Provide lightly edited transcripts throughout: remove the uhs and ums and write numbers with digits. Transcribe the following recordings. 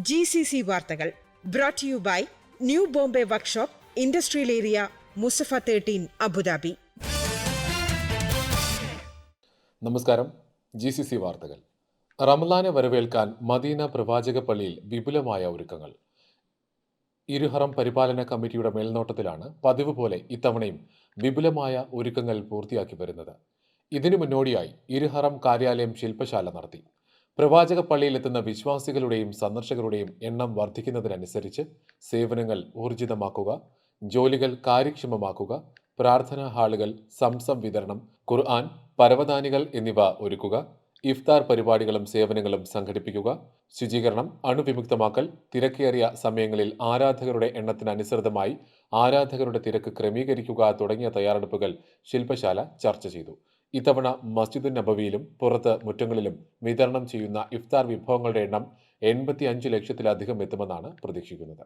GCC വാർത്തകൾ brought to you by new Bombay workshop industrial area Musaffah 13 Abu Dhabi. നമസ്കാരം. GCC വാർത്തകൾ. റമളാനെ വരവേൽക്കാൻ മദീന പ്രവാചക പള്ളിയിൽ വിപുലമായ ഒരുക്കങ്ങൾ. ഇരുഹറം പരിപാലന കമ്മിറ്റിയുടെ മേൽനോട്ടത്തിലാണ് പതിവ് പോലെ ഇത്തവണയും വിപുലമായ ഒരുക്കങ്ങൾ പൂർത്തിയാക്കി വരുന്നത്. ഇതിനു മുന്നോടിയായി ഇരുഹറം കാര്യാലയം ശില്പശാല നടത്തി. പ്രവാചക പള്ളിയിലെത്തുന്ന വിശ്വാസികളുടെയും സന്ദർശകരുടെയും എണ്ണം വർദ്ധിക്കുന്നതിനനുസരിച്ച് സേവനങ്ങൾ ഊർജിതമാക്കുക, ജോലികൾ കാര്യക്ഷമമാക്കുക, പ്രാർത്ഥനാ ഹാളുകൾ, സംസം വിതരണം, ഖുർആൻ, പരവതാനികൾ എന്നിവ ഒരുക്കുക, ഇഫ്താർ പരിപാടികളും സേവനങ്ങളും സംഘടിപ്പിക്കുക, ശുചീകരണം, അണുവിമുക്തമാക്കൽ, തിരക്കേറിയ സമയങ്ങളിൽ ആരാധകരുടെ എണ്ണത്തിനനുസൃതമായി ആരാധകരുടെ തിരക്ക് ക്രമീകരിക്കുക തുടങ്ങിയ തയ്യാറെടുപ്പുകൾ ശില്പശാല ചർച്ച ചെയ്തു. ഇത്തവണ മസ്ജിദുൻ നബവിയിലും പുറത്ത് മുറ്റങ്ങളിലും വിതരണം ചെയ്യുന്ന ഇഫ്താർ വിഭവങ്ങളുടെ എണ്ണം 85 ലക്ഷത്തിലധികം എത്തുമെന്നാണ് പ്രതീക്ഷിക്കുന്നത്.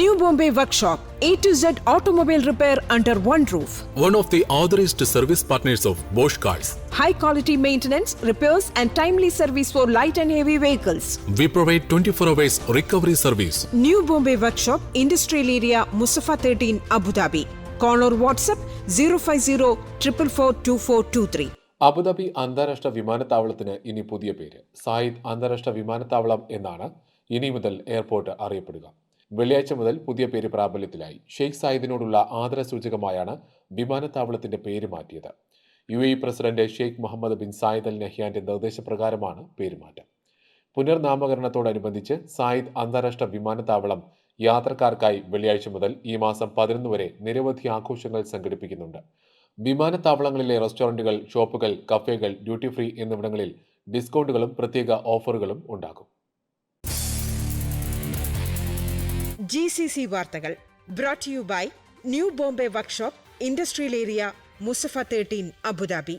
New Bombay Workshop, A to Z automobile repair under one roof. One of the authorized service partners of Bosch Cars. High quality maintenance, repairs and timely service for light and heavy vehicles. We provide 24 hours recovery service. New Bombay Workshop, Industrial Area, Musafa 13, Abu Dhabi. Call or WhatsApp 050-444-2423. Abu Dhabi അന്താരാഷ്ട്ര വിമാനത്താവളത്തിന് ഇനി പുതിയ പേര്. Zayed അന്താരാഷ്ട്ര വിമാനത്താവളം എന്നാണ് ഇനി മുതൽ എയർപോർട്ട് അറിയപ്പെടുക. വെള്ളിയാഴ്ച മുതൽ പുതിയ പേര് പ്രാബല്യത്തിലായി. ഷെയ്ഖ് സായിദിനോടുള്ള ആദരസൂചകമായാണ് വിമാനത്താവളത്തിന്റെ പേര് മാറ്റിയത്. UAE president Sheikh Mohammed bin Zayed Al നഹ്യാന്റെ നിർദ്ദേശപ്രകാരമാണ് പേരുമാറ്റം. പുനർനാമകരണത്തോടനുബന്ധിച്ച് സായിദ് അന്താരാഷ്ട്ര വിമാനത്താവളം യാത്രക്കാർക്കായി വെള്ളിയാഴ്ച മുതൽ ഈ മാസം 11 വരെ നിരവധി ആഘോഷങ്ങൾ സംഘടിപ്പിക്കുന്നുണ്ട്. വിമാനത്താവളങ്ങളിലെ റെസ്റ്റോറന്റുകൾ, ഷോപ്പുകൾ, കഫേകൾ, ഡ്യൂട്ടി ഫ്രീ എന്നിവിടങ്ങളിൽ ഡിസ്കൗണ്ടുകളും പ്രത്യേക ഓഫറുകളും ഉണ്ടാകും. GCC വാർത്തകൾ brought to you by new Bombay workshop industrial area Musaffah 13 Abu Dhabi.